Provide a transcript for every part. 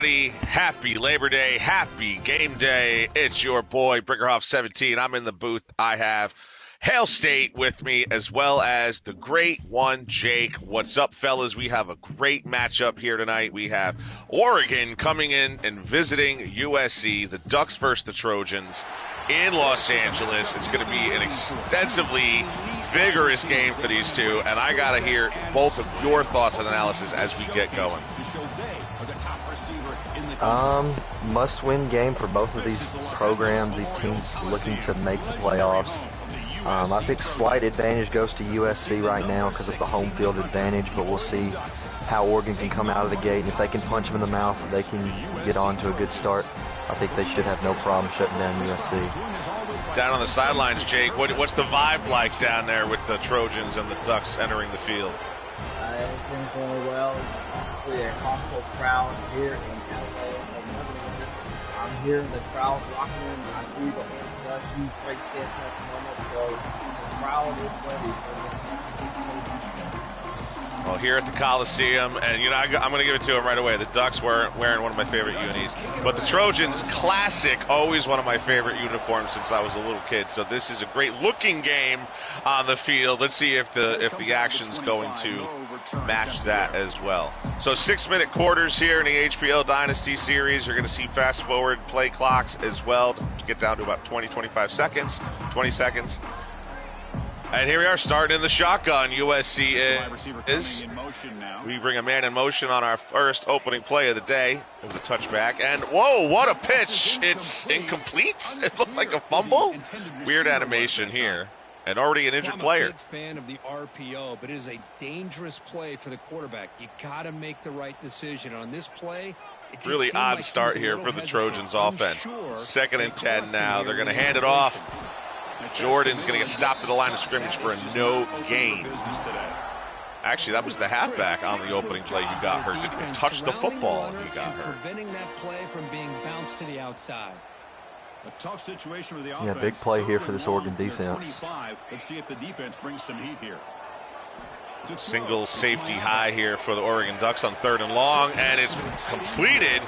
Happy Labor Day, happy game day. It's your boy Brickerhoff17. I'm in the booth. I have Hail State with me, as well as the great one, Jake. What's up, fellas? We have a great matchup here tonight. We have Oregon coming in and visiting USC, the Ducks versus the Trojans in Los Angeles. It's going to be an extensively vigorous game for these two, and I got to hear both of your thoughts and analysis as we get going. Must-win game for both of these programs. These teams looking to make the playoffs. I think slight advantage goes to USC right now because of the home field advantage, but we'll see how Oregon can come out of the gate. And if they can punch them in the mouth, they can get on to a good start. I think they should have no problem shutting down USC. Down on the sidelines, Jake, what's the vibe like down there with the Trojans and the Ducks entering the field? Everything's going well. Actually, a hostile crowd here in LA. I'm hearing the crowd rocking. I see the whole huge break dance at the moment, so the crowd is ready for this. Well, here at the Coliseum, and I'm going to give it to them right away. The Ducks were wearing one of my favorite unis, but the Trojans, classic, always one of my favorite uniforms since I was a little kid. So this is a great looking game on the field. Let's see if the action's going to match that as well. So 6-minute quarters here in the HPL Dynasty Series. You're going to see fast forward play clocks as well to get down to about 20 seconds. And here we are starting in the shotgun. USC is. We bring a man in motion on our first opening play of the day. It was a touchback. And, whoa, what a pitch. It's incomplete. It looked like a fumble. Weird animation here. And already an injured player. I'm a big fan of the RPO, but it is a dangerous play for the quarterback. You got to make the right decision. On this play, it really odd like start here for the Trojans offense. Second and 10 now. They're going to hand it off. Jordan's going to get stopped at the line of scrimmage for a no gain. Actually, that was the halfback on the opening play who got hurt. Didn't even touch the football and he got hurt. Preventing that play from being bounced to the outside. A tough situation with the offense. Yeah, big play here for this Oregon defense. Let's see if the defense brings some heat here. Single safety high here for the Oregon Ducks on 3rd and long, and it's completed.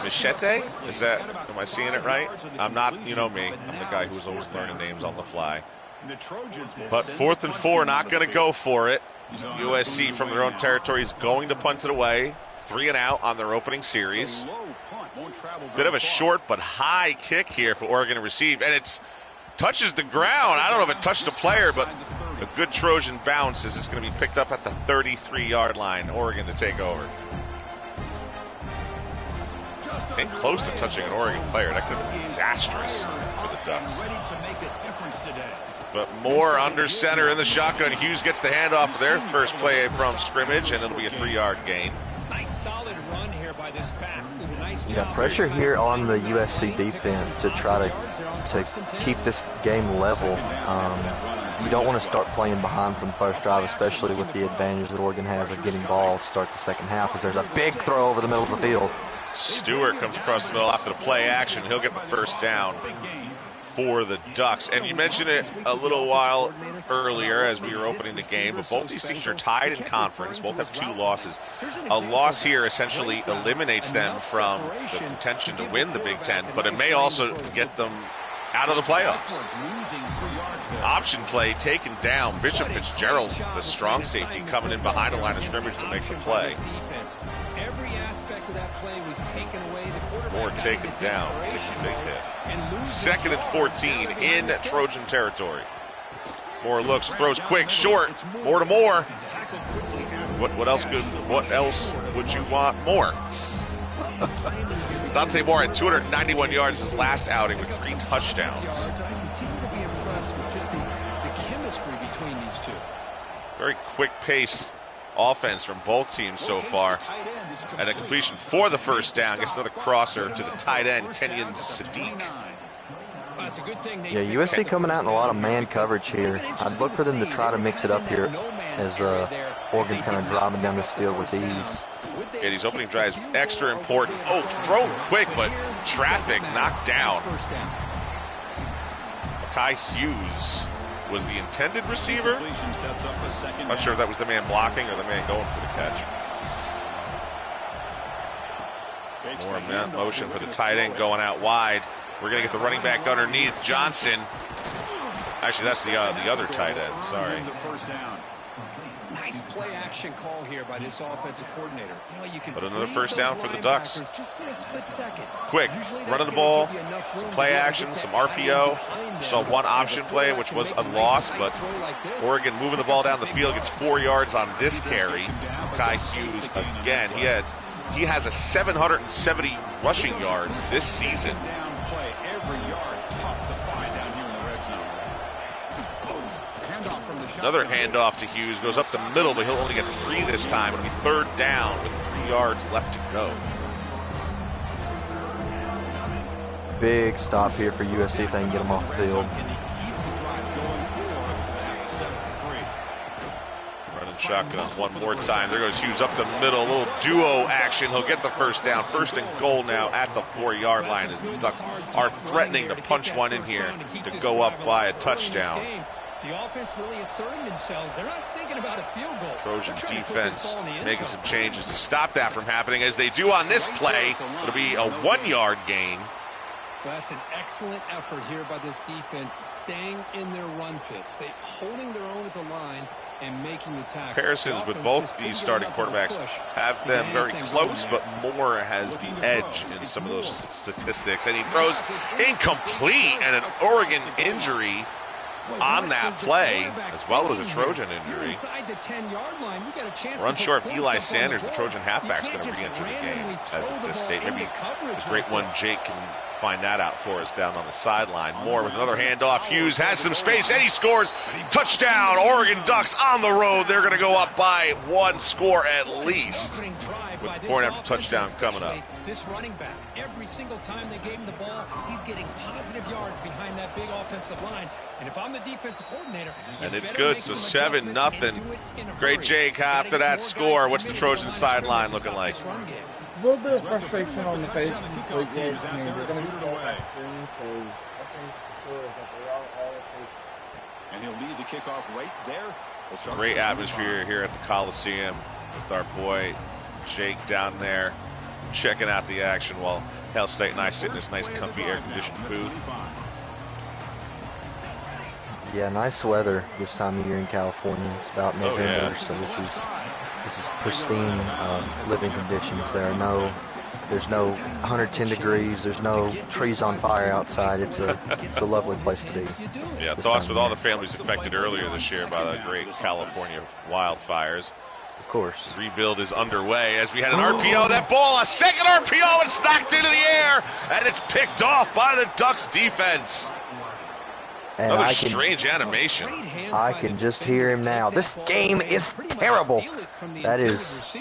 Machete? Am I seeing it right? I'm not, you know me. I'm the guy who's always learning names on the fly. But 4th and 4, not going to go for it. USC from their own territory is going to punt it away. 3 and out on their opening series. Bit of a short but high kick here for Oregon to receive, and it touches the ground. I don't know if it touched a player, but a good Trojan bounce as it's going to be picked up at the 33-yard line. Oregon to take over. Came close to touching an Oregon player. That could have been disastrous for the Ducks. But Moore under center in the shotgun. Hughes gets the handoff for their first play from scrimmage, and it'll be a 3-yard gain. Nice solid run here by this back. Nice job. Yeah, pressure here on the USC defense to try to keep this game level. You don't want to start playing behind from the first drive, especially with the advantage that Oregon has of getting ball to start the second half, because there's a big throw over the middle of the field. Stewart comes across the middle after the play action. He'll get the first down for the Ducks. And you mentioned it a little while earlier as we were opening the game, but both these teams are tied in conference. Both have 2 losses. A loss here essentially eliminates them from the contention to win the Big Ten, but it may also get them out of the playoffs. Option play taken down. Bishop Fitzgerald, the strong safety, coming in behind the line of scrimmage to make the play. Every aspect of that play was taken away. The quarterback Moore taken down. Takes a big hit. 2nd and 14 in Trojan territory. Moore looks, throws quick, short. Moore to Moore. What else would you want more? Dante Moore had 291 yards his last outing with 3 touchdowns. I continue to be impressed with just the chemistry between these two. Very quick pace offense from both teams so far. And a completion for the first down. Gets another crosser to the tight end, Kenyon Sadiq. Yeah, USC coming out in a lot of man coverage here. I'd look for them to try to mix it up here as Oregon kind of driving down this field with ease. Yeah, these opening drives extra important. Oh, thrown quick, but traffic knocked down. Makai Hughes was the intended receiver. Not sure if that was the man blocking or the man going for the catch. More motion for the tight end going out wide. We're going to get the running back underneath. Johnson. Actually, that's the other tight end. Sorry. Nice play action call here by this offensive coordinator. You know, you can but another first down for the Ducks. Just for a split second. Quick, running the ball, some play action, some RPO. Saw one option play, which was a loss, but Oregon moving the ball down the field, gets 4 yards on this carry. Kai Hughes again. He has a 770 rushing yards this season. Another handoff to Hughes, goes up the middle, but he'll only get 3 this time. It'll be 3rd down with 3 yards left to go. Big stop here for USC if they can get them off the field. Running shotgun one more time. There goes Hughes up the middle, a little duo action. He'll get the first down. 1st and goal now at the 4-yard line as the Ducks are threatening to punch one in here to go up by a touchdown. The offense really asserting themselves. They're not thinking about a field goal. Trojan defense making some changes to stop that from happening, as they do on this play. It'll be a 1-yard gain. Well, that's an excellent effort here by this defense, staying in their run fits. They holding their own at the line and making the tackle. Comparisons with both these starting quarterbacks have them very close, but Moore has the edge in some of those statistics. And he throws incomplete, and an Oregon injury on that play, as well as a Trojan injury. Run short of Eli Sanders, the Trojan halfback's going to re-enter the game as of this state. Maybe the great one Jake can find that out for us down on the sideline. Moore with another handoff. Hughes has some space, and he scores. Touchdown, Oregon Ducks on the road. They're going to go up by 1 score at least, with the point after touchdown coming up. This running back, every single time they gave him the ball, he's getting positive yards behind that big offensive line. And if I'm the defensive coordinator, and it's good, so 7-0. Great Jake after that score. What's the Trojan sideline looking like? A little bit of frustration on the face of the Blake Edge. I mean, they're going to be all that screen, so I think for sure that they are all patients. And he'll lead the kickoff right there. Great atmosphere here at the Coliseum with our boy Jake down there checking out the action while Hail State and I sit in this nice comfy air-conditioned booth. Yeah, nice weather this time of year in California. It's about November, so this is pristine living conditions. There's no 110 degrees. There's no trees on fire outside. It's a lovely place to be. Yeah, thoughts with all the families affected earlier this year by the great California wildfires. Of course. Rebuild is underway as we had an RPO. That ball, a second RPO, it's knocked into the air, and it's picked off by the Ducks defense. And another strange animation. I can just hear him now. This game is terrible. That is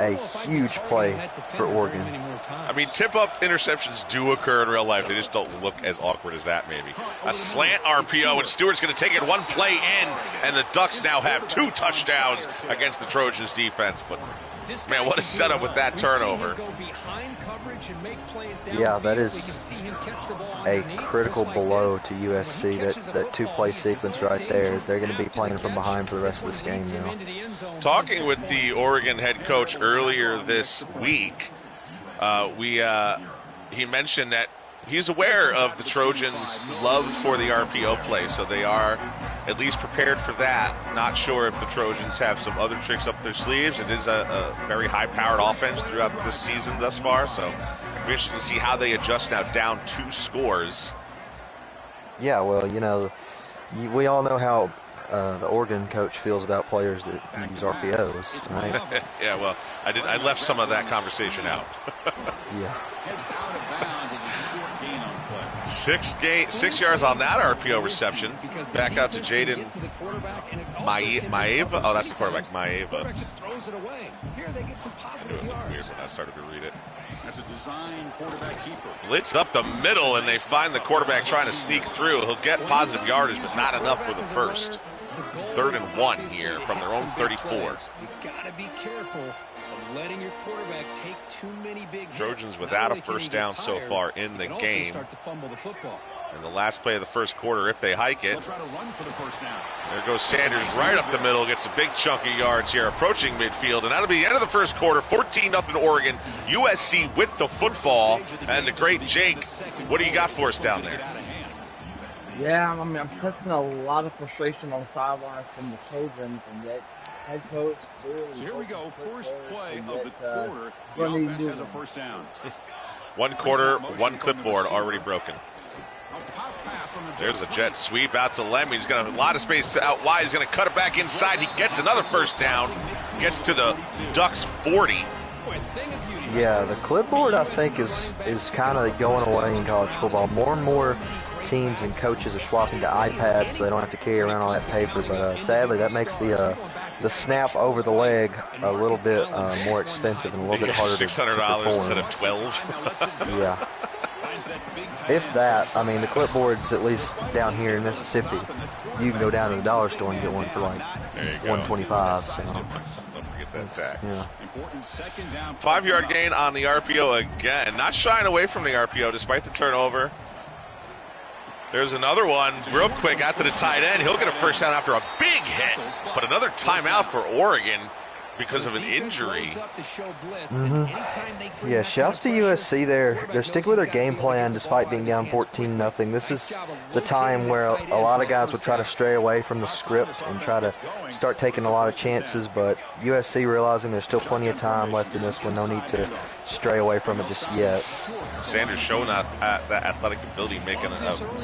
a huge play for Oregon. I mean, tip-up interceptions do occur in real life. They just don't look as awkward as that, maybe. A slant RPO, and Stewart's going to take it 1 play in, and the Ducks now have 2 touchdowns against the Trojans defense. But, man, what a setup with that turnover. Yeah, that is a critical blow to USC, that 2-play sequence right there. They're going to be playing from behind for the rest of this game now. Talking with the Oregon head coach earlier this week, he mentioned that he's aware of the Trojans' love for the RPO play, so they are at least prepared for that. Not sure if the Trojans have some other tricks up their sleeves. It is a very high-powered offense throughout this season thus far, so it'll be interesting to see how they adjust now down 2 scores. Yeah, well, you know, we all know how the Oregon coach feels about players that use RPOs, right? Yeah, well, I left some of that conversation out. Yeah. 6 yards on that RPO reception. Back out to Jaden Maeva. Oh, that's the quarterback, Maeva. Just throws it away. Here they get some positive It was yards. weird when I started to read it. That's a design quarterback keeper. Blitz up the middle, and they find the quarterback trying to sneak through. He'll get positive yardage, but not enough for the first. 3rd and 1 here from their own 34. You gotta be careful of letting your quarterback take too many big hits. Trojans without a first down so far in the game. Start to fumble the football. And the last play of the first quarter, if they hike it. They'll try to run for the first down. There goes Sanders right up the middle, gets a big chunk of yards here, approaching midfield. And that'll be the end of the first quarter, 14-0 Oregon. USC with the football. And the great Jake, what do you got for us down there? Yeah, I mean, I'm sensing a lot of frustration on the sidelines from the Trojans, and yet head coach really. So here we go, first play of the quarter. The really offense has a first down. One quarter, one clipboard already broken. There's a jet sweep out to Lem. He's got a lot of space out wide. He's going to cut it back inside. He gets another first down. Gets to the Ducks 40. Yeah, the clipboard, I think, is kind of going away in college football. More and more teams and coaches are swapping to iPads, so they don't have to carry around all that paper. But sadly, that makes the snap over the leg a little bit more expensive and a little bit harder to $600 perform. instead of $12. Yeah. If that, I mean, the clipboards, at least down here in Mississippi, you can go down to the dollar store and get one for like $125. So. Don't forget that tax. Yeah. 5-yard gain on the RPO again. Not shying away from the RPO despite the turnover. There's another one real quick out to the tight end. He'll get a first down after a big hit, but another timeout for Oregon because of an injury. Yeah, shouts to USC there. They're sticking with their game plan despite being down 14-0. This is the time where a lot of guys would try to stray away from the script and try to start taking a lot of chances, but USC realizing there's still plenty of time left in this one. No need to stray away from it just yet. Sanders showing that athletic ability, making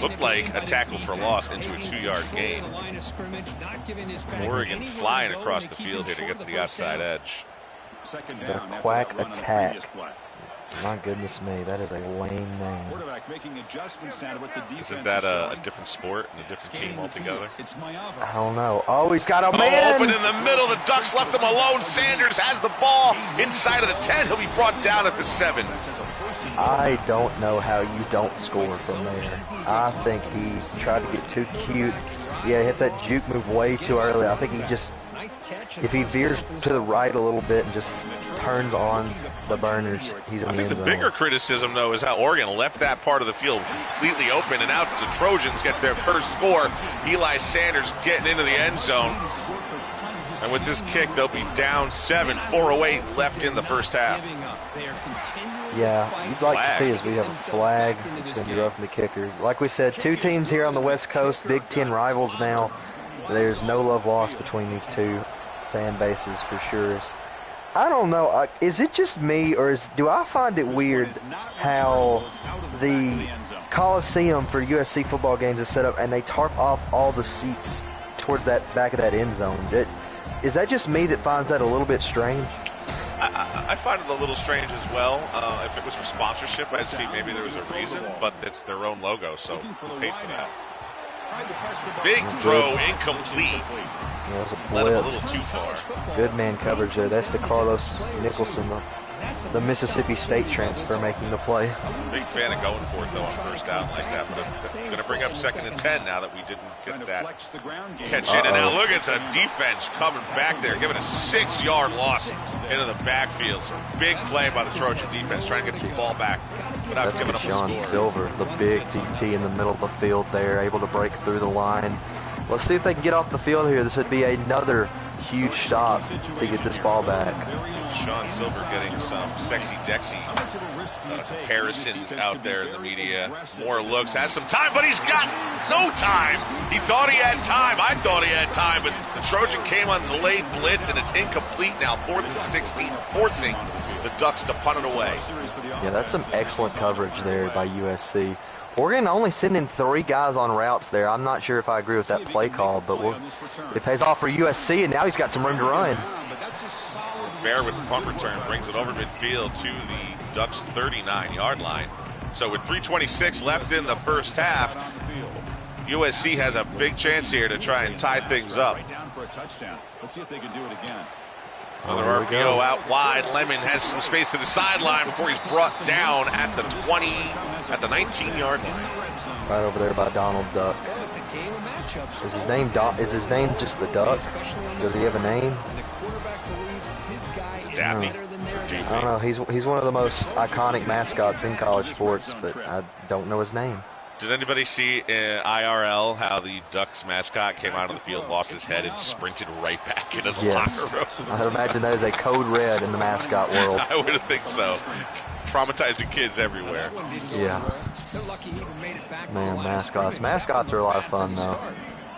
look like a tackle for loss into a 2-yard gain. Oregon flying across the field here to get to the outside edge. The Quack Attack. My goodness me, that is a lame name. Isn't that a different sport and a different team altogether? I don't know. Oh, he's got a man! Open in the middle. The Ducks left him alone. Sanders has the ball inside of the 10. He'll be brought down at the 7. I don't know how you don't score from there. I think he tried to get too cute. Yeah, he hit that juke move way too early. I think he just, if he veers to the right a little bit and just turns on the burners, he's in the end zone. I think the bigger criticism, though, is how Oregon left that part of the field completely open, and out the Trojans get their first score. Eli Sanders getting into the end zone. And with this kick, they'll be down 7, 4:08 left in the first half. Yeah, you'd like to see is we have a flag. It's going to be rough from the kicker. Like we said, 2 teams here on the West Coast, Big Ten rivals now. There's no love lost between these 2 fan bases for sure. I don't know. Is it just me, or do I find it weird how the Coliseum for USC football games is set up and they tarp off all the seats towards that back of that end zone? Is that just me that finds that a little bit strange? I find it a little strange as well. If it was for sponsorship, I'd see maybe there was a reason, but it's their own logo, so they paid for that. Big throw, incomplete. Yeah, it was a Let him a blitz. little too far. Good man coverage there. That's the Carlos Nicholson, the Mississippi State transfer, making the play. Big fan of going for it, though, on first down like that. But it's going to bring up 2nd and 10 now that we didn't get that catch in. And now look at the defense coming back there, giving a 6-yard loss into the backfield. So big play by the Trojan defense, trying to get this ball back without That's giving up a Deshaun score. Silver, the big DT in the middle of the field there, able to break through the line. Let's see if they can get off the field here. This would be another huge stop to get this ball back. Sean Silver getting some sexy Dexy comparisons out there in the media. More looks, has some time, but he's got no time. He thought he had time. I thought he had time, but the Trojan came on delayed blitz, and it's incomplete now. 4th and 16, forcing the Ducks to punt it away. Yeah, that's some excellent coverage there by USC. Oregon only sending 3 guys on routes there. I'm not sure if I agree with that play call, but it pays off for USC, and now he's got some room to run. Bear with the punt return brings it over midfield to the Ducks' 39-yard line. So with 3:26 left in the first half, USC has a big chance here to try and tie things up. Let's see if they can do it again. Another RPO out wide. Lemon has some space to the sideline before he's brought down at the 20, at the 19-yard line. Right over there by Donald Duck. Is his name just the Duck? Does he have a name? Is it Daffy? I don't know. He's one of the most iconic mascots in college sports, but I don't know his name. Did anybody see in IRL how the Ducks mascot came out of the field, lost his head, and sprinted right back into the locker room? I'd imagine that is a code red in the mascot world. I would think so. Traumatizing kids everywhere. Yeah. Man, mascots. Mascots are a lot of fun, though.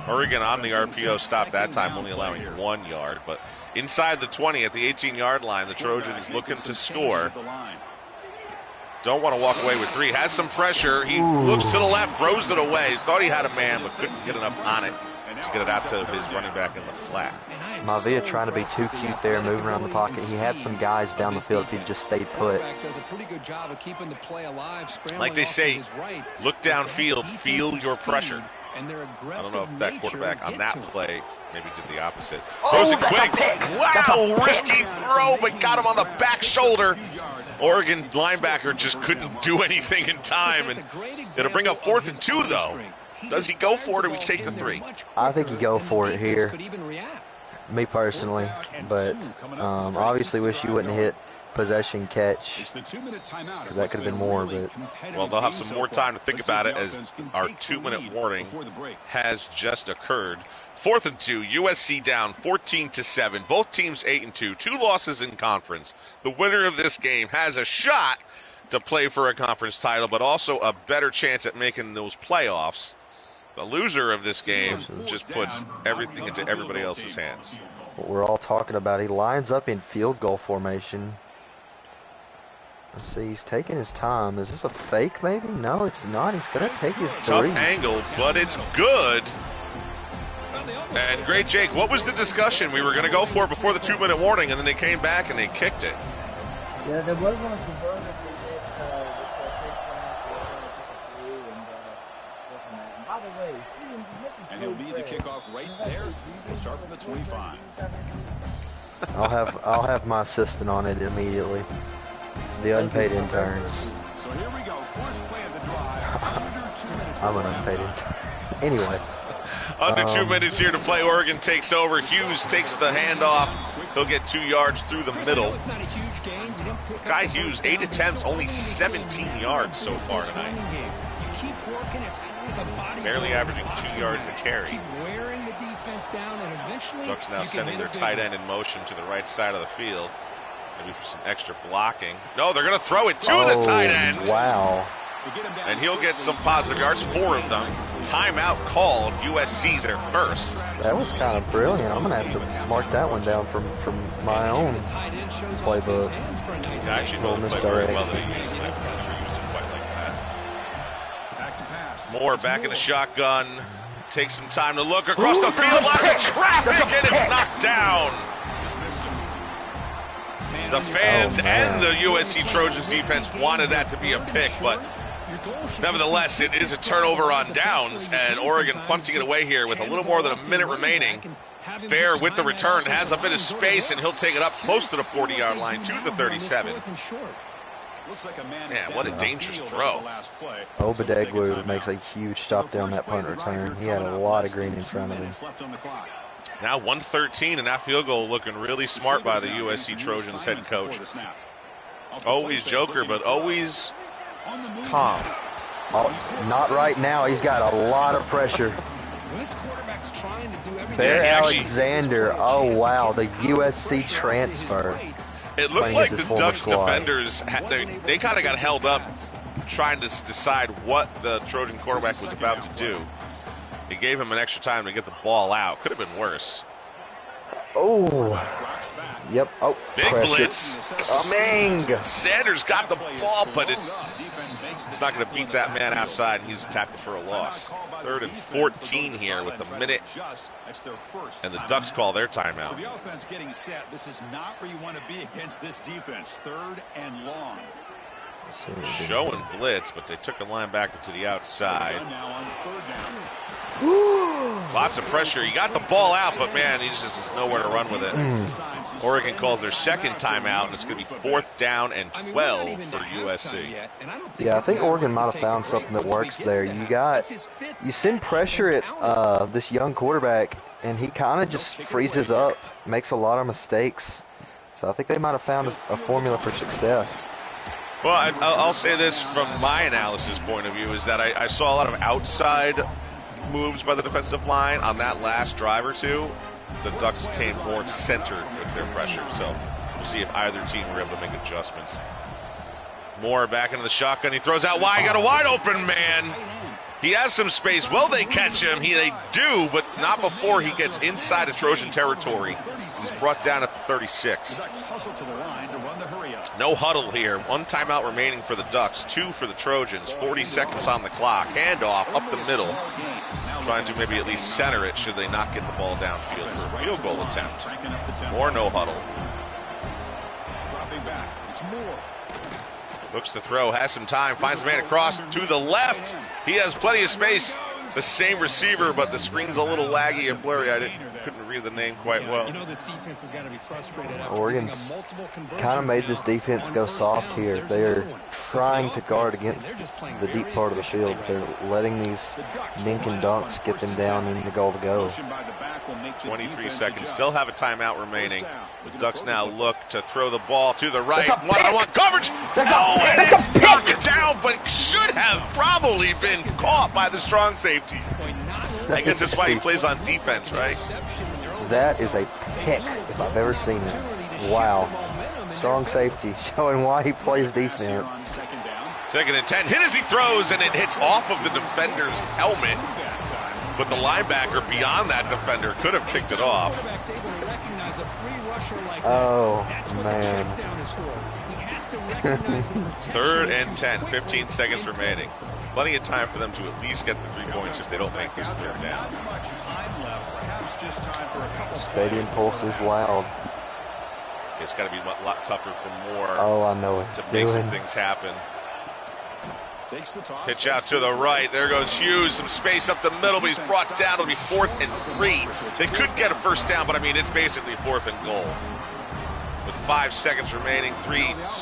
Oregon on the RPO stopped that time, only allowing 1 yard. But inside the 20 at the 18-yard line, the Trojans looking to score. Don't want to walk away with 3. Has some pressure. He looks to the left, throws it away. Thought he had a man, but couldn't get enough on it to get it out to his running back in the flat. Mavia trying to be too cute there, moving around the pocket. He had some guys down the field if he just stayed put. Like they say, look downfield, feel your pressure. I don't know if that quarterback on that play maybe did the opposite. Throws it quick. Wow, risky throw, but got him on the back shoulder. Oregon linebacker just couldn't do anything in time, and it'll bring up 4th and 2, though. Does he go for it, or we take the 3? I think you go for it here, me personally, but obviously wish you wouldn't hit possession catch, because that could have been more. But well, they'll have some more time to think about it, as our 2-minute warning has just occurred. 4th and 2, USC down 14-7. Both teams 8-2, 2 losses in conference. The winner of this game has a shot to play for a conference title, but also a better chance at making those playoffs. The loser of this game just puts everything into everybody else's hands. What we're all talking about, he lines up in field goal formation. Let's see, he's taking his time. Is this a fake maybe? No, it's not. He's going to take his 3. Tough angle, but it's good. And great, Jake, what was the discussion we were going to go for before the 2-minute warning, and then they came back and they kicked it? Yeah, there was one conversion they did and by the way, and he'll lead the kickoff right there. We'll start from the 25. I'll have my assistant on it immediately. The unpaid interns. So here we go. First play of the drive. Under 2 minutes. I'm an unpaid intern. Anyway. Under 2 minutes here to play. Oregon takes over. Hughes takes the handoff. He'll get 2 yards through the middle. Guy Hughes, 8 attempts, only 17 yards so far tonight. Barely averaging 2 yards a carry. Ducks now sending their tight end in motion to the right side of the field. Maybe for some extra blocking. No, they're going to throw it to the tight end. Wow. And he'll get some positive yards, 4 of them. Timeout called. USC their first. That was kind of brilliant. I'm going to have to mark that one down from my own playbook. I actually know the playbook well that he used. I've never used it quite like that. Moore back in the shotgun. Takes some time to look across the field. Lots of traffic, and it's knocked down. The fans and the USC Trojans defense wanted that to be a pick, but nevertheless, it is a turnover on downs, and Oregon punting it away here with a little more than a minute remaining. Fair with the return, has a bit of space, and he'll take it up close to the 40-yard line to the 37. Man, what a dangerous throw. Obadegwu makes a huge stop down that punt return. He had a lot of green in front of him. Now 113, and that field goal looking really smart by the USC Trojans head coach. Always joker, but always calm. Oh, not right now. He's got a lot of pressure. Bear Alexander. Oh, wow. The USC transfer. It looked like the Ducks defenders, they kind of got held up trying to decide what the Trojan quarterback was about to do. It gave him an extra time to get the ball out. Could have been worse. Oh. Yep. Oh. Big blitz. Coming. Sanders got the ball, but it's not going to beat that man outside. He's tackled for a loss. 3rd and 14 here with a minute. And the Ducks call their timeout. So the offense getting set. This is not where you want to be against this defense. 3rd and long. Showing blitz, but they took a linebacker to the outside. Lots of pressure. He got the ball out, but man, he just has nowhere to run with it. Oregon calls their second timeout, and it's going to be 4th down and 12 for USC. Yeah, I think Oregon might have found something that works there. You send pressure at this young quarterback, and he kind of just freezes up, makes a lot of mistakes. So I think they might have found a formula for success. Well, I'll say this from my analysis point of view is that I saw a lot of outside moves by the defensive line on that last drive or two. The Ducks came more centered with their pressure, so we'll see if either team were able to make adjustments. Moore back into the shotgun. He throws out wide. Got a wide open man. He has some space. Will they catch him? They do, but not before he gets inside of Trojan territory. He's brought down at the 36. No huddle here. 1 timeout remaining for the Ducks, 2 for the Trojans. 40 seconds on the clock. Handoff up the middle. Trying to maybe at least center it should they not get the ball downfield for a field goal attempt. Or no huddle. Looks to throw, has some time, finds the man across to the left. He has plenty of space. The same receiver, but the screen's a little laggy and blurry. I couldn't read the name quite well. You know this defense has got to be frustrated. Oregon's kind of made this defense go soft here. They're trying to guard against the deep part of the field. They're letting these dink and dunks get them down in the goal to go. 23 seconds. Still have a timeout remaining. The Ducks now look to throw the ball to the right. One-on-one coverage. No, and it's knocked down, but should have probably been caught by the strong safety. I guess that's why he plays on defense, right? That is a pick if I've ever seen it. Wow. Strong safety showing why he plays defense. 2nd and 10. Hit as he throws, and it hits off of the defender's helmet. But the linebacker beyond that defender could have kicked it off. Oh, man. 3rd and 10. 15 seconds remaining. Plenty of time for them to at least get the 3 points if they don't make this 3rd down. Stadium pulse is loud. It's got to be a lot tougher for Moore. Oh, I know it. To make some things happen. Pitch out to the right. There goes Hughes. Some space up the middle, but he's brought down. It'll be 4th and 3. They could get a first down, but I mean, it's basically 4th and goal. With 5 seconds remaining, 3,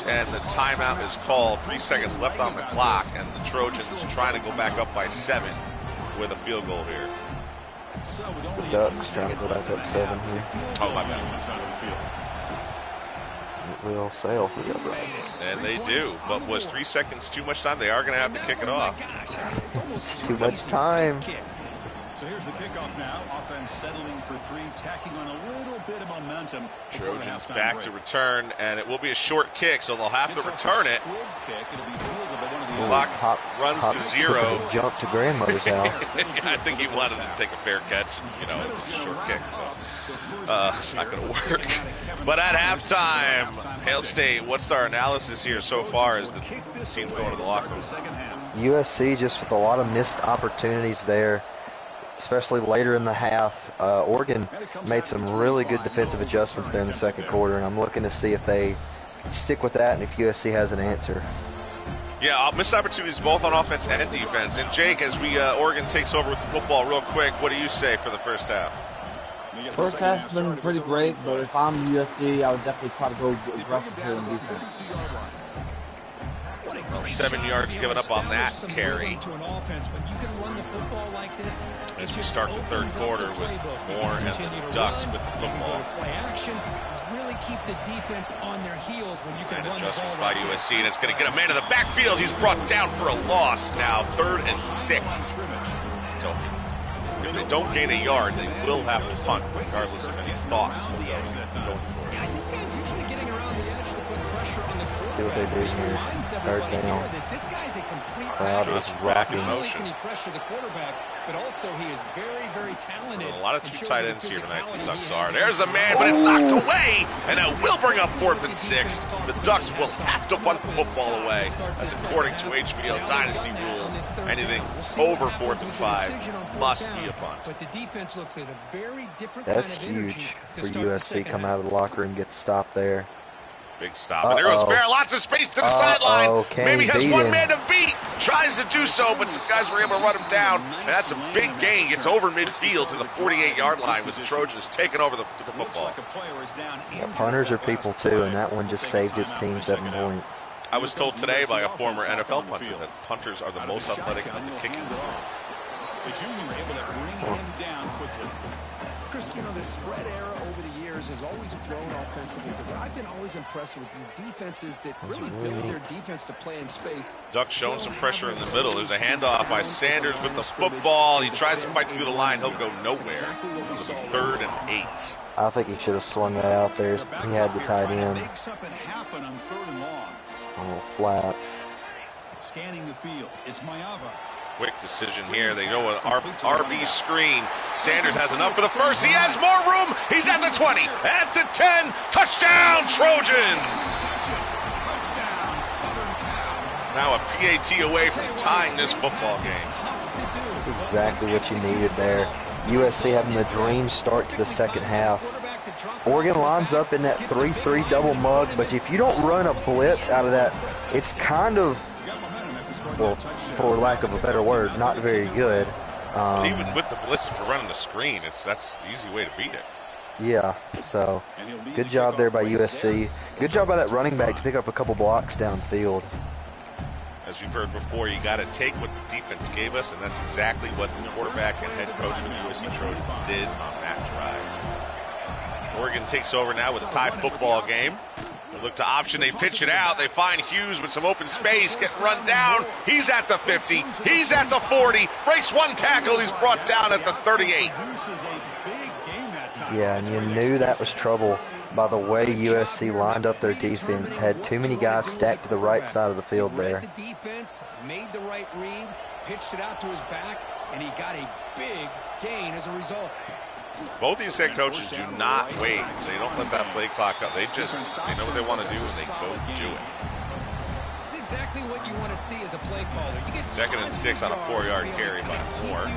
and the timeout is called. 3 seconds left on the clock, and the Trojans trying to go back up by 7 with a field goal here. The Ducks trying to go back up 7 here. Oh, my bad. It will sail for the uprights. And they do, but was 3 seconds too much time? They are going to have to kick it off. It's too much time. So here's the kickoff now. Offense settling for 3, tacking on a little bit of momentum. Trojans back to return, and it will be a short kick, so they'll have to return it. Clock runs to 0. Jump to grandmother's house. I think he wanted to take a fair catch, it's a short kick, so it's not going to work. But at halftime, Hail State, what's our analysis here so far as the team's going to the locker room? USC just with a lot of missed opportunities there, especially later in the half. Oregon made some really good defensive adjustments there in the 2nd quarter, and I'm looking to see if they stick with that and if USC has an answer. Yeah, missed opportunities both on offense and defense. And Jake, as Oregon takes over with the football real quick, what do you say for the first half? First half's been pretty great, but if I'm USC, I would definitely try to go aggressive here in defense. 7 yards given up on that carry. As we start the 3rd quarter with Moore and the Ducks with the football. Really keep the defense on their heels when you can run the adjustments ball by USC, and it's going to get a man to the backfield. He's brought down for a loss now. 3rd and 6. So if they don't gain a yard, they will have to punt, regardless of any thoughts. Yeah, this guy's usually getting around the edge to put pressure on the quarterback. See what they do here. 3rd down. This guy's a complete crowd is rocking. Not only can he pressure the quarterback, but also he is very, very talented. A lot of 2 tight ends here tonight. The Ducks are. There's a man, but it's knocked away, and it will bring up 4th and 6. The Ducks will have to punt the football away, as according to HPL Dynasty rules, anything over 4th and 5 must be a punt. But the defense looks at a very different That's kind of energy huge to for start the USC. Come half. out of the locker and get the stop there. Big stop. And there goes Fair. Lots of space to the sideline. Maybe has one man to beat. Tries to do so, but some guys were able to run him down. And that's a big gain. Gets over midfield to the 48-yard line with the Trojans taking over the football. Yeah, punters are people too, and that one just saved his team 7 points. I was told today by a former NFL punter that punters are the most athletic at the kicking. The junior able to bring him down quickly. Chris, the spread era over the years Myers has always grown offensively, but what I've been always impressed with the defenses that really build their defense to play in space. Ducks showing some pressure in the middle. There's a handoff by Sanders with the football. He tries to fight through the line. He'll go nowhere. It'll be 3rd and 8. I think he should have slung that out there. He had the tight end. A little flat. Scanning the field. It's Mayava. Quick decision here. They go an RB screen. Sanders has enough for the first. He has more room. He's at the 20, at the 10. Touchdown, Trojans. Now a PAT away from tying this football game. That's exactly what you needed there. USC having the dream start to the second half. Oregon lines up in that 3-3 double mug, but if you don't run a blitz out of that, it's kind of, well, for lack of a better word, not very good. Even with the blitz for running the screen, that's the easy way to beat it. Yeah, so good job there by USC. Good job by that running back to pick up a couple blocks downfield. As we've heard before, you got to take what the defense gave us, and that's exactly what the quarterback and head coach for the USC Trojans did on that drive. Oregon takes over now with a tie football game. They look to option, they pitch it out, they find Hughes with some open space, get run down. He's at the 50, he's at the 40, breaks one tackle, he's brought down at the 38. Yeah, and you knew that was trouble by the way USC lined up their defense. Had too many guys stacked to the right side of the field there. The defense made the right read, pitched it out to his back, and he got a big gain as a result. Both these head coaches do not wait. They don't let that play clock up. They know what they want to do, and they go do it. It's exactly what you want to see as a play caller. You get 2nd and 6 on a 4-yard carry by Moore.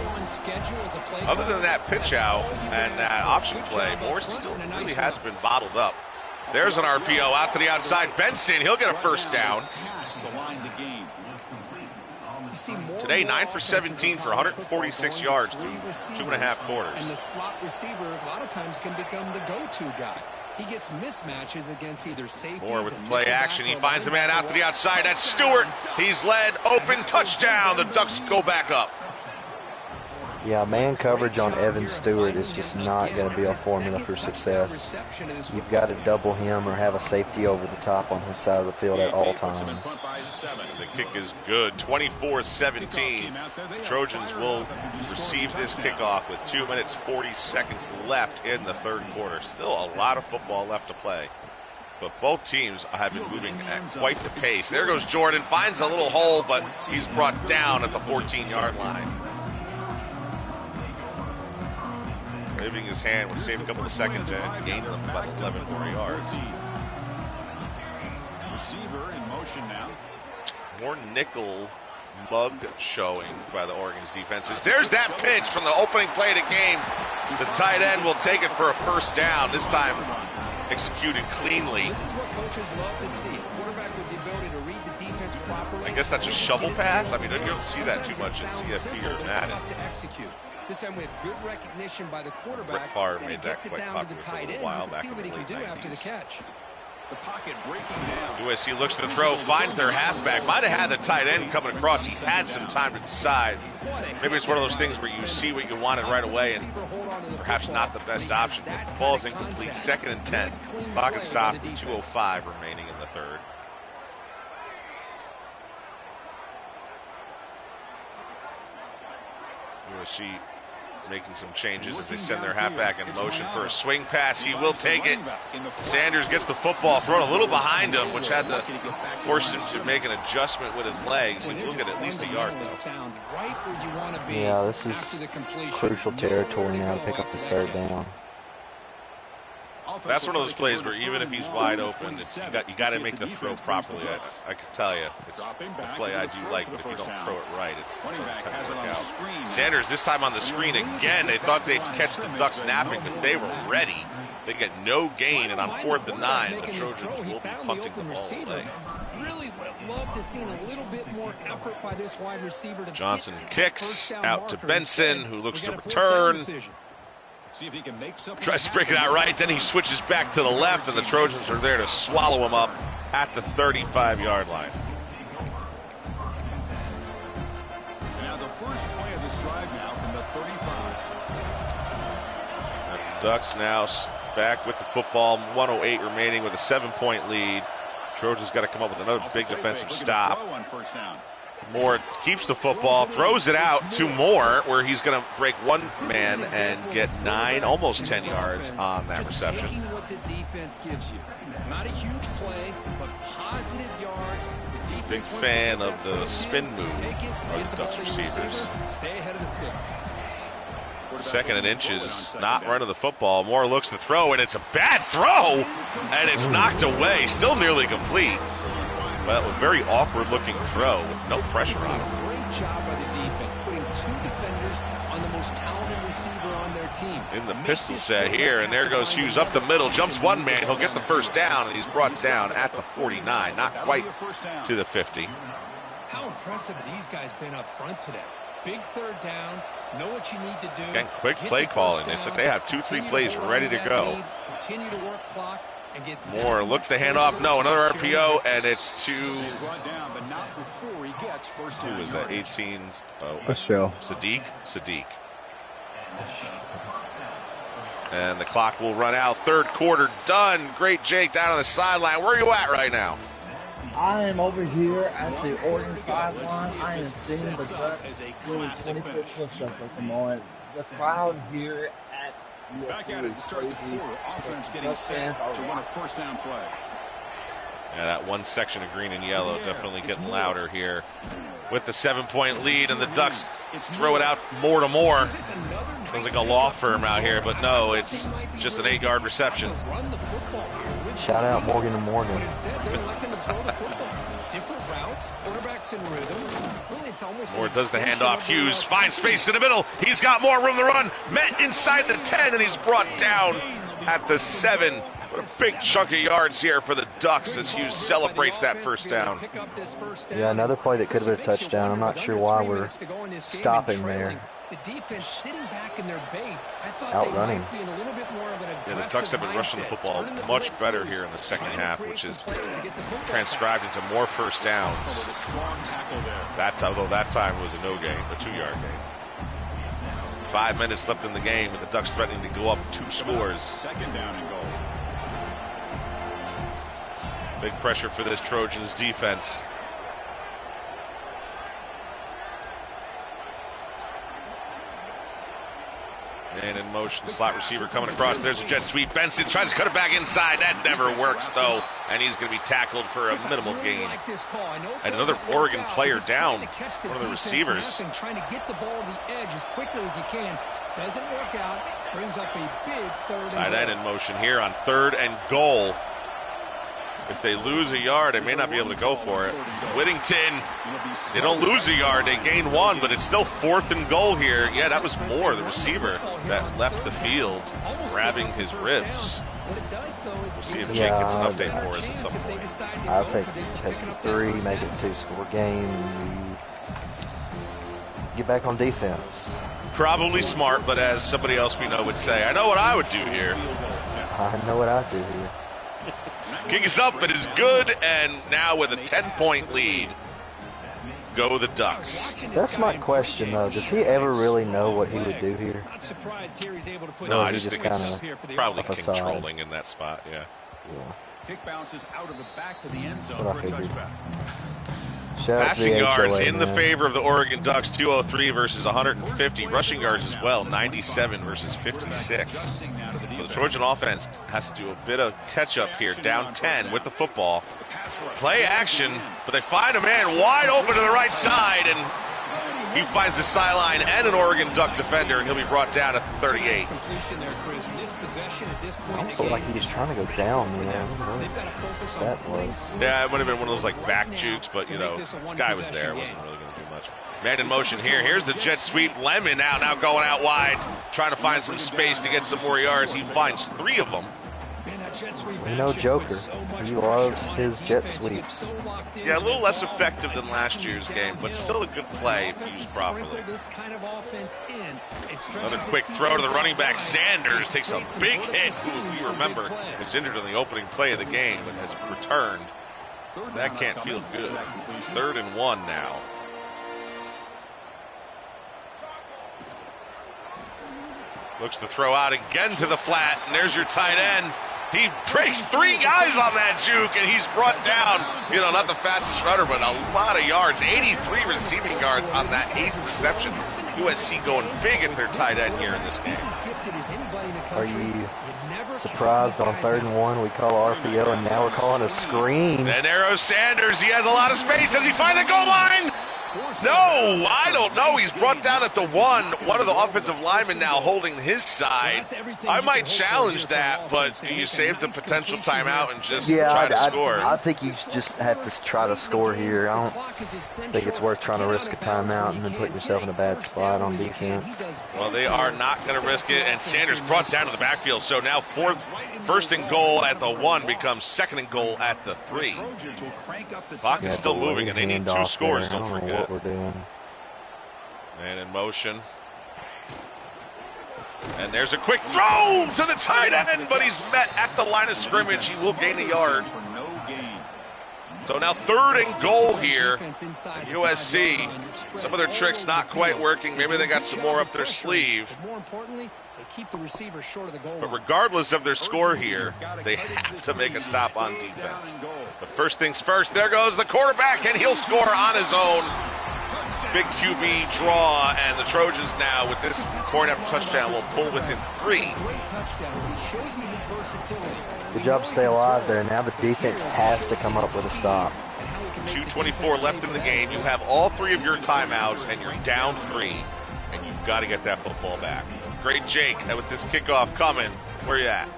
Other than that pitch out and that option play, Moore still really has been bottled up. There's an RPO out to the outside. Benson, he'll get a first down. Today, 9 for 17 for 146 yards through 2.5 quarters. And the slot receiver a lot of times can become the go-to guy. He gets mismatches against either safeties. Moore with play action. He finds a man out to the outside. That's Stewart. He's led. Open touchdown. The Ducks go back up. Yeah, man coverage on Evan Stewart is just not going to be a formula for success. You've got to double him or have a safety over the top on his side of the field at all times. The kick is good. 24-17. Trojans will receive this kickoff with 2 minutes 40 seconds left in the third quarter. Still a lot of football left to play. But both teams have been moving at quite the pace. There goes Jordan. Finds a little hole, but he's brought down at the 14-yard line. Waving his hand would save a couple of seconds and gain them about 11 more yards. Receiver in motion now. More nickel mug showing by the Oregon's defenses. There's that pitch from the opening play of the game. The tight end will take it for a first down. This time executed cleanly. This is what coaches love to see. A quarterback with the ability to read the defense properly. I guess that's a shovel pass. I mean, you don't see that too much in CFB or Madden. This time we have good recognition by the quarterback. Rick Favre made that quite popular for a little while back in the late 90s. After the catch. The pocket breaking down. USC looks to throw, finds their halfback. Might have had the tight end coming across. He had some time to decide. Maybe it's one of those things where you see what you wanted right away and perhaps not the best option. But the ball's incomplete. 2nd and 10. Pocket stop, 2:05 remaining in the third. USC making some changes as they send their halfback in motion for a swing pass. He will take it. Sanders gets the football thrown a little behind him, which had to force him to make an adjustment with his legs. He will get at least a yard, though. Yeah, this is crucial territory now to pick up this third down. That's one of those plays where even if he's wide open, you got to make the throw properly. I can tell you, it's a play I do like, but if you don't throw it right, it doesn't tend to work out. Sanders this time on the screen again. They thought they'd catch the Ducks napping, but they were ready. They get no gain, and on 4th and 9, the Trojans will be punting the ball away. Really would have loved to seen a little bit more effort by this wide receiver. Johnson kicks out to Benson, who looks to return. See if he can make something. Tries to break it out right, then he switches back to the left, and the Trojans are there to swallow him up at the 35-yard line. Now the first play of this drive now from the 35. The Ducks now back with the football. 1:08 remaining with a 7-point lead. Trojans got to come up with another big defensive stop. Moore keeps the football, throws it out to Moore, where he's going to break one man and get 9, almost 10 yards on that reception. What the defense gives you. Not a huge play, but positive yards. Big fan of the spin move of the Ducks receivers. Stay ahead of the sticks. 2nd and inches, not running the football. Moore looks to throw, and it's a bad throw, and it's knocked away. Still nearly complete. Well, a very awkward-looking throw with no pressure on him. Great job by the defense, putting 2 defenders on the most talented receiver on their team. In the pistol set here, and there goes Hughes up the middle, jumps one man. He'll get the first down, and he's brought down at the 49, not quite to the 50. How impressive have these guys been up front today? Big 3rd down, know what you need to do. Again, quick play calling. It's like they have 2-3 plays ready to go. Continue to work clock. Moore look the handoff. No, another RPO, and it's to. Who was that? 18. Oh, Sadiq. And the clock will run out. 3rd quarter done. Great Jake down on the sideline. Where are you at right now? I am over here at the Oregon sideline. I am seeing the Ducks doing 20-foot push-ups at the moment. The crowd here at USC back at it to start the quarter. Offense getting set to run a first down play. Yeah, that one section of green and yellow definitely getting louder here. With the 7-point lead, and the Ducks throw it out more to more. Sounds like a law firm out here, but no, it's just an 8-yard reception. Shout out Morgan and Morgan. Moore does the handoff. Hughes finds space in the middle. He's got more room to run. Met inside the 10, and he's brought down at the 7. What a big chunk of yards here for the Ducks as Hughes celebrates that first down. Yeah, another play that could have been a touchdown. I'm not sure why we're stopping there. The defense sitting back in their base. I thought outrunning. they might be in a little bit more of an aggressive Yeah, the Ducks have been rushing the football much better here in the second half, which is transcribed into more first downs. Although that time was a no gain, a 2-yard gain. 5 minutes left in the game, with the Ducks threatening to go up 2 scores. 2nd down and goal. Big pressure for this Trojans defense. And in motion, slot receiver coming across. There's a jet sweep. Benson tries to cut it back inside. That never works, though. And he's going to be tackled for a minimal gain. And another Oregon player down, one of the receivers. Trying to get the ball to the edge as quickly as he can. Doesn't work out. Brings up a big 3rd and goal. Tight end in motion here on 3rd and goal. If they lose a yard, they may not be able to go for it. Whittington, they don't lose a yard, they gain 1, but it's still 4th and goal here. Yeah, that was Moore, the receiver, that left the field, grabbing his ribs. We'll see if Jake gets an update for us at some point. I think take 3, make it a 2-score game, get back on defense. Probably smart, but as somebody else we know would say, I know what I would do here. I know what I do here. Kick is up, it is good, and now with a 10-point lead, go the Ducks. That's my question, though. Does he ever really know what he would do here? No, I just think it's probably controlling in that spot, yeah. Kick bounces out of the back of the end zone for a touchback. Passing yards in the favor of the Oregon Ducks, 203 versus 150. Rushing yards as well, 97 versus 56. So the Trojan offense has to do a bit of catch-up here, down 10 with the football. Play action, but they find a man wide open to the right side, and he finds the sideline and an Oregon Duck defender, and he'll be brought down at 38. I felt like he was trying to go down there. That was. Yeah, it would have been one of those like back jukes, but you know, the guy was there. It wasn't really going to do much. Man in motion here. Here's the jet sweep. Lemon now going out wide, trying to find some space to get some more yards. He finds 3 of them. You know Joker, he loves his jet sweeps. Yeah, a little less effective than last year's game, but still a good play if used properly. Another quick throw to the running back. Sanders takes a big hit, who you remember was injured in the opening play of the game and has returned. That can't feel good. 3rd and 1 now. Looks to throw out again to the flat, and there's your tight end. He breaks 3 guys on that juke, and he's brought down, you know, not the fastest runner, but a lot of yards. 83 receiving yards on that 8th reception. USC going big at their tight end here in this game. Are you surprised on 3rd and 1 we call RPO, and now we're calling a screen? And Arrow Sanders, he has a lot of space. Does he find the goal line? No, I don't know. He's brought down at the 1. One of the offensive linemen now holding his side. I might challenge that, but do you save the potential timeout and just try to score? I think you just have to try to score here. I don't think it's worth trying to risk a timeout and then putting yourself in a bad spot on defense. Well, they are not going to risk it, and Sanders brought down to the backfield. So now 1st and goal at the 1 becomes 2nd and goal at the 3. Clock is still moving, and they need 2 scores, don't forget. We're doing. And in motion. And there's a quick throw to the tight end, but he's met at the line of scrimmage. He will gain a yard. So now 3rd and goal here. USC, some of their tricks not quite working. Maybe they got some more up their sleeve. More importantly, they keep the receiver short of the goal. But regardless of their score here, they have to make a stop on defense. But first things first, there goes the quarterback, and he'll score on his own. Big QB draw, and the Trojans now with this point after touchdown will pull within 3. Good job, stay alive there. Now the defense has to come up with a stop. 2:24 left in the game. You have all 3 of your timeouts, and you're down 3, and you've got to get that football back. Great Jake, with this kickoff coming, where you at?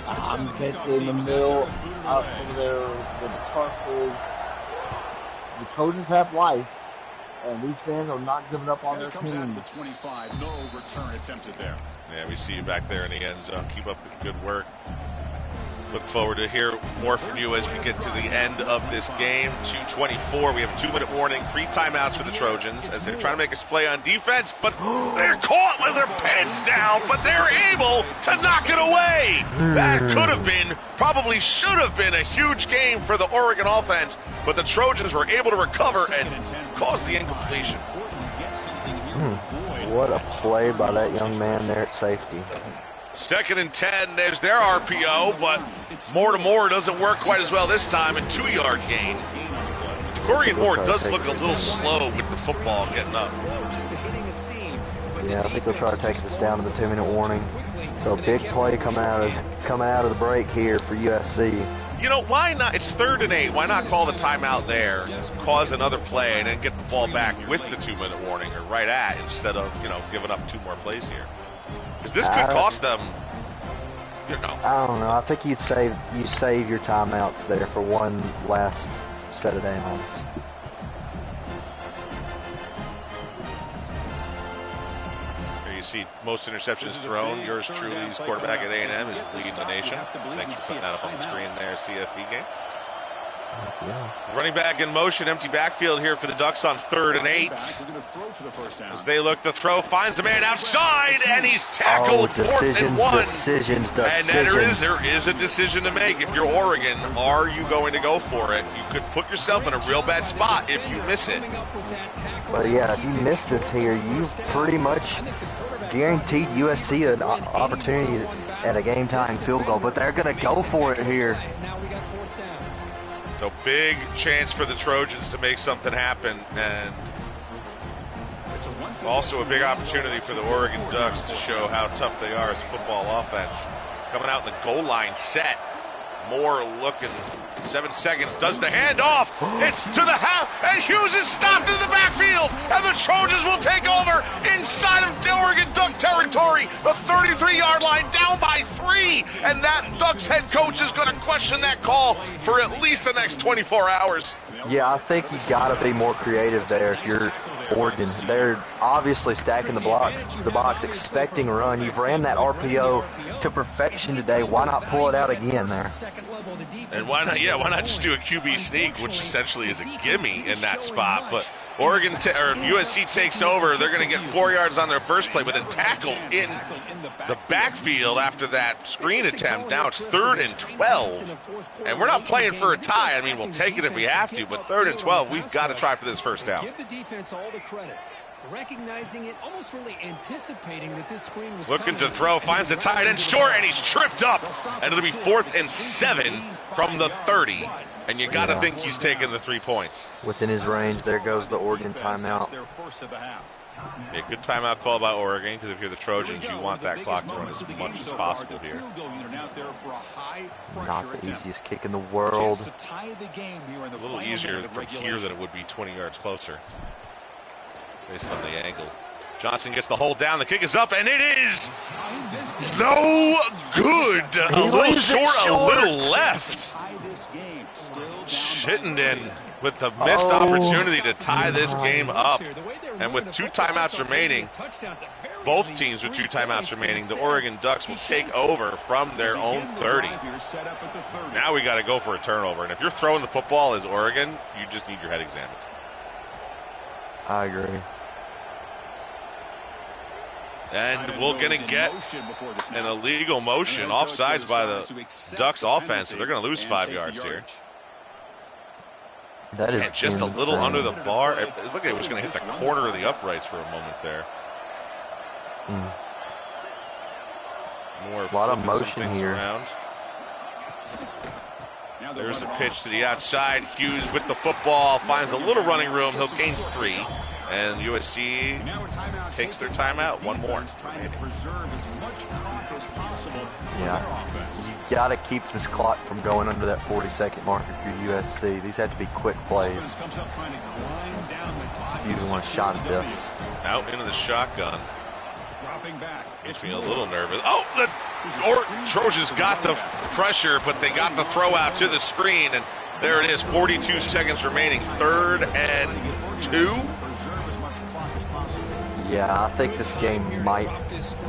I'm basically in the middle up over there where the turf is. The Trojans have life, and these fans are not giving up on their team. The 25, no return attempted there. Yeah, we see you back there in the end zone. Keep up the good work. Look forward to hear more from you as we get to the end of this game. 2:24. We have a 2-minute warning. 3 timeouts for the Trojans as they're trying to make us play on defense, but they're caught with their pants down, but they're able to knock it away. That could have been, probably should have been a huge game for the Oregon offense, but the Trojans were able to recover and cause the incompletion. What a play by that young man there at safety. 2nd and 10, there's their RPO, but more doesn't work quite as well this time, a 2-yard gain. Corey Moore does look a little slow with the football getting up. Yeah, I think they'll try to take this down to the 2-minute warning. So big play coming out of the break here for USC. You know, why not? It's 3rd and 8. Why not call the timeout there, cause another play, and then get the ball back with the 2-minute warning, or right at, instead of, you know, giving up 2 more plays here? Because this could cost them, you know. I don't know. I think you save your timeouts there for one last set of downs. Here you see most interceptions thrown. Yours truly's quarterback at A&M is leading the nation. Thanks for putting that up on the screen there, CFB game. Yeah. Running back in motion, empty backfield here for the Ducks on 3rd and 8. As they look to throw, finds a man outside, and he's tackled. 4th and 1. Decisions. And there is a decision to make. If you're Oregon, are you going to go for it? You could put yourself in a real bad spot if you miss it. But yeah, if you miss this here, you pretty much guaranteed USC an opportunity at a game-tying field goal. But they're going to go for it here. So big chance for the Trojans to make something happen, and also a big opportunity for the Oregon Ducks to show how tough they are as a football offense. Coming out in the goal line set. Moore looking, 7 seconds, does the handoff. It's to the half, and Hughes is stopped in the backfield, and the Trojans will take over inside of the Oregon Duck territory. The 33-yard line, down by 3, and that Ducks head coach is going to question that call for at least the next 24 hours. Yeah, I think you got to be more creative there if you're Oregon. They're obviously stacking the box, expecting a run. You've ran that RPO to perfection today. Why not pull it out again there? And why not just do a QB sneak, which essentially is a gimme in that spot. But Oregon or USC takes over. They're going to get 4 yards on their first play, but then tackled in the backfield after that screen attempt. Now it's 3rd and 12. And we're not playing for a tie. I mean, we'll take it if we have to, but 3rd and 12, we've got to try for this first down. Give the defense all the credit. recognizing it, almost really anticipating that this screen was looking coming. to throw, finds the tight end short, and he's tripped up. And it'll be 4th and 7 from the 30. And you got to think he's taking the 3 points. Within his range, there goes the Oregon timeout. Yeah, good timeout call by Oregon, because if you're the Trojans, you want that clock to run as much as possible here. Not the easiest kick in the world. A little easier from here than it would be 20 yards closer, based on the angle. Johnson gets the hold down. The kick is up, and it is no good. A little short, a little left. Chittenden with the missed opportunity to tie this game up. And with 2 timeouts remaining, both teams with 2 timeouts remaining, the Oregon Ducks will take over from their own 30. Now we got to go for a turnover. And if you're throwing the football as Oregon, you just need your head examined. I agree. And we're going to get an illegal motion, offsides by the Ducks offense, so they're going to lose 5 yards here. That is just insane. a little under the bar. It looked like it was going to hit the corner of the uprights for a moment there. More a lot of motion here. Around. There's a pitch to the outside. Hughes with the football, finds a little running room. He'll gain 3. And USC takes their timeout. 1 more. Yeah, you got to keep this clock from going under that 40-second mark if you're USC. These have to be quick plays. You even want a shot at this. Out into the shotgun. Makes me a little nervous. Oh, the Trojans got the pressure, but they got the throw out to the screen, and there it is, 42 seconds remaining, 3rd and 2. Yeah, I think this game might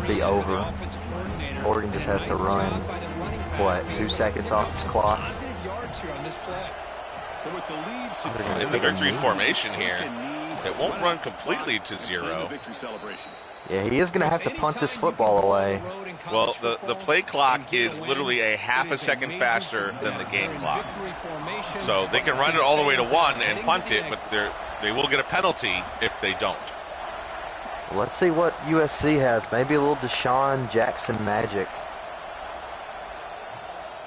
be over. Oregon just has to run, what, 2 seconds off this clock? In the victory formation here, it won't run completely to 0. Yeah, he is going to have to punt this football away. Well, the play clock is literally a half a second faster than the game clock. So they can run it all the way to 1 and punt it, but they will get a penalty if they don't. Let's see what USC has. Maybe a little Deshaun Jackson magic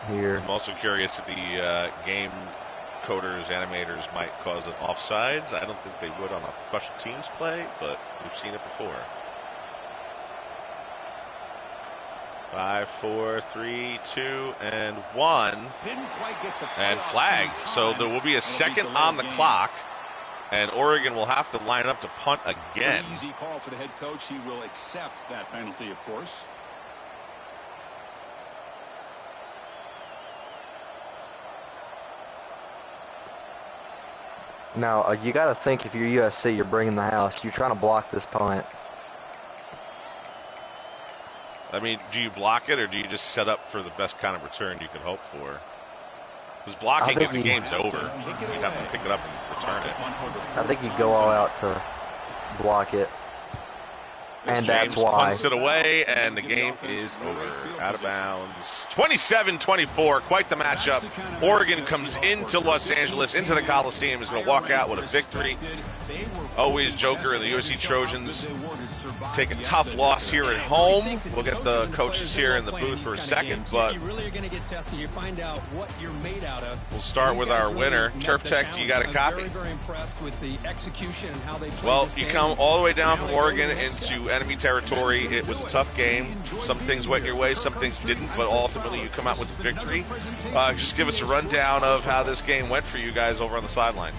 here. I'm also curious if the game coders, animators might cause an offsides. I don't think they would on a special teams play, but we've seen it before. 5, 4, 3, 2, and 1. And flag. So there will be a second on the clock. And Oregon will have to line up to punt again. Easy call for the head coach. He will accept that penalty, of course. Now, you got to think if you're USC, you're bringing the house. You're trying to block this punt. I mean, do you block it or do you just set up for the best kind of return you could hope for? Because blocking it, the game's over. You'd have to pick it up and return it. I think you go all out to block it. And that's why. Punts it away, and the game is over. Out of bounds. 27-24, quite the matchup. Oregon comes into Los Angeles, into the Coliseum, is going to walk out with a victory. Always Joker and the USC Trojans take a tough loss here at home. We'll get the coaches here in the booth for a second, but we'll start with our winner. Turf Tech, you got a copy? Well, you come all the way down from Oregon into enemy territory. It was a tough game. Some things went your way, some things didn't, but ultimately you come out with a victory. Just give us a rundown of how this game went for you guys over on the sideline.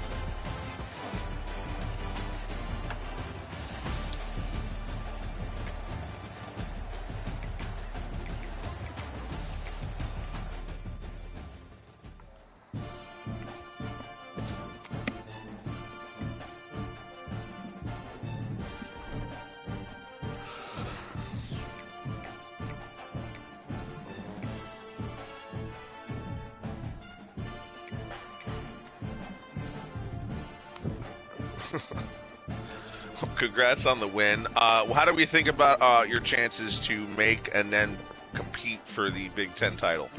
Congrats on the win. How do we think about your chances to make and then compete for the Big Ten title?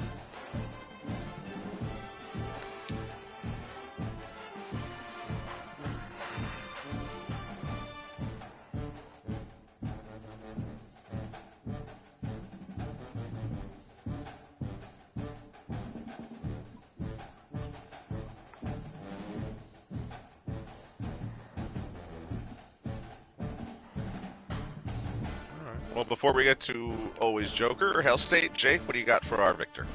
Well, before we get to Always Joker, Hell State, Jake, what do you got for our Victor?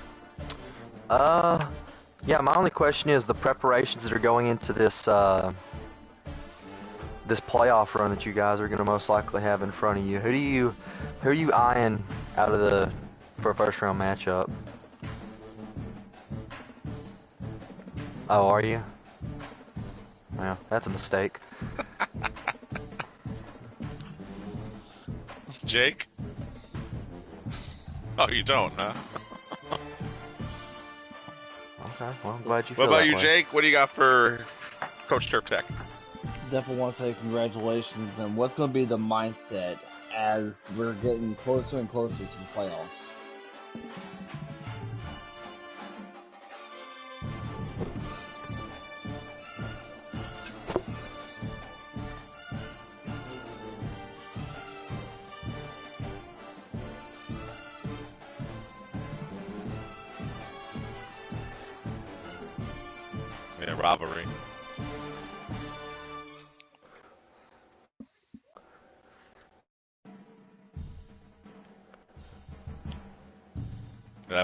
Yeah, my only question is the preparations that are going into this this playoff run that you guys are going to most likely have in front of you. Who are you eyeing out of for a first round matchup? Oh, are you? Well, that's a mistake. Jake? Oh, you don't, huh? Okay, well, I'm glad you What feel about that you, way. Jake? What do you got for Coach Turp Tech? Definitely want to say congratulations, and what's going to be the mindset as we're getting closer and closer to the playoffs? Yeah, rivalry.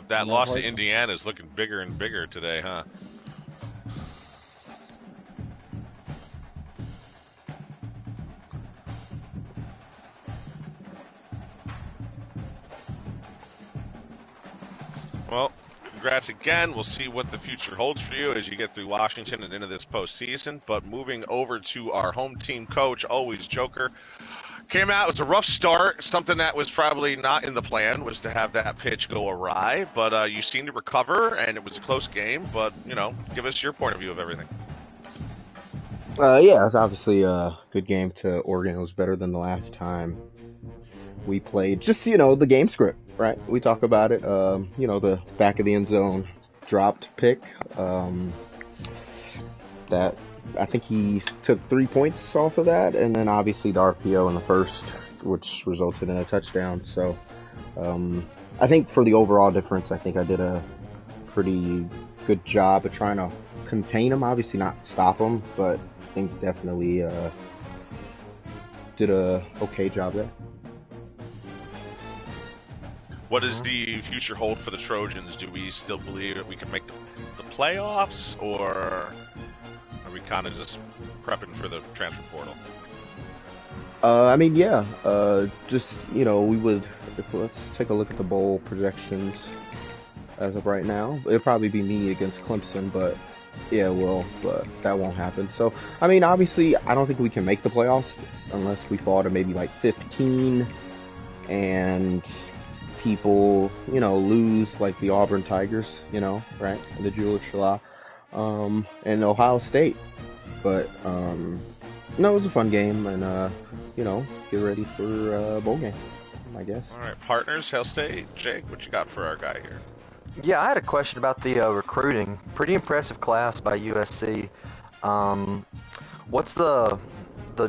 That loss to Indiana is looking bigger and bigger today, huh? Well, congrats again. We'll see what the future holds for you as you get through Washington and into this postseason. But moving over to our home team coach, Always Joker. Came out, it was a rough start. Something that was probably not in the plan was to have that pitch go awry. But you seemed to recover, and it was a close game. But, give us your point of view of everything. Yeah, it's obviously a good game to Oregon. It was better than the last time we played. Just, the game script, right? We talk about it. The back of the end zone dropped pick. That I think he took 3 points off of that, and then obviously the RPO in the first, which resulted in a touchdown. So I think for the overall difference, I think I did a pretty good job of trying to contain him. Obviously not stop him, but I think definitely did a okay job there. What does the future hold for the Trojans? Do we still believe that we can make the playoffs, or are we kind of just prepping for the transfer portal? We would. Let's take a look at the bowl projections as of right now. It'll probably be me against Clemson, but that won't happen. So, obviously, I don't think we can make the playoffs unless we fall to maybe like 15 and people, lose like the Auburn Tigers, right? The Julius Shalah, and Ohio State. But, it was a fun game, and, get ready for a bowl game, I guess. All right, partners, Hell State. Jake, what you got for our guy here? Yeah, I had a question about the recruiting. Pretty impressive class by USC. What's the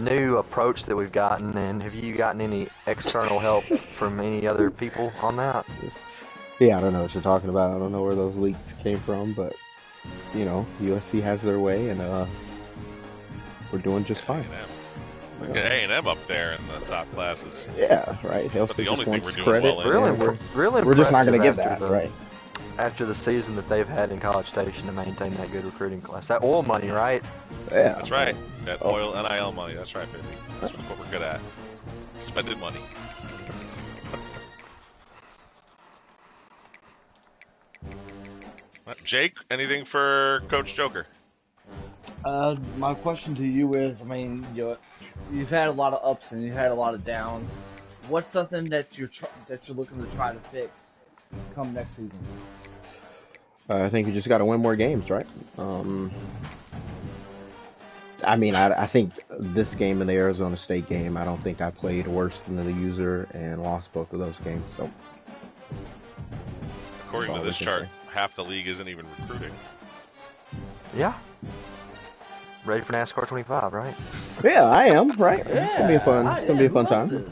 new approach that we've gotten, and have you gotten any external help from any other people on that? Yeah, I don't know what you're talking about. I don't know where those leaks came from, but USC has their way, and we're doing just fine. Look at A&M up there in the top classes. Yeah, right. But the only thing we're doing credit. well in. Really we're just not going to give impressive that, right? After the season that they've had in College Station to maintain that good recruiting class. That oil money, right? Yeah. That's right. That oil NIL money. That's right, baby. That's what we're good at. Spending money. Jake, anything for Coach Joker? My question to you is, you've had a lot of ups and you've had a lot of downs. What's something that you're looking to try to fix come next season? I think you just got to win more games, right? I think this game and the Arizona State game, I don't think I played worse than the user and lost both of those games. So, according to this chart, half the league isn't even recruiting. Yeah. Ready for NASCAR 25, right? Yeah, I am, right? Yeah, it's gonna be a fun time.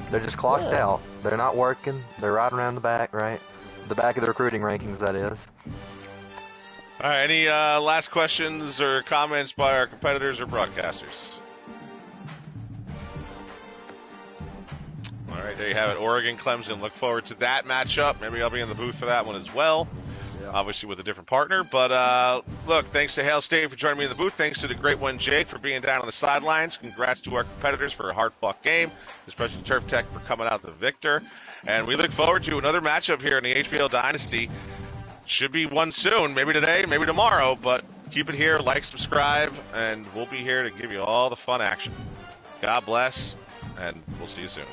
They're just clocked out. They're not working. They're right around the back, right? The back of the recruiting rankings, that is. All right, any last questions or comments by our competitors or broadcasters? All right, there you have it. Oregon, Clemson. Look forward to that matchup. Maybe I'll be in the booth for that one as well. Yeah. Obviously with a different partner. But, look, thanks to Hail State for joining me in the booth. Thanks to the great one, Jake, for being down on the sidelines. Congrats to our competitors for a hard-fought game, especially Turf Tech for coming out the victor. And we look forward to another matchup here in the HPL Dynasty. Should be one soon, maybe today, maybe tomorrow. But keep it here, like, subscribe, and we'll be here to give you all the fun action. God bless, and we'll see you soon.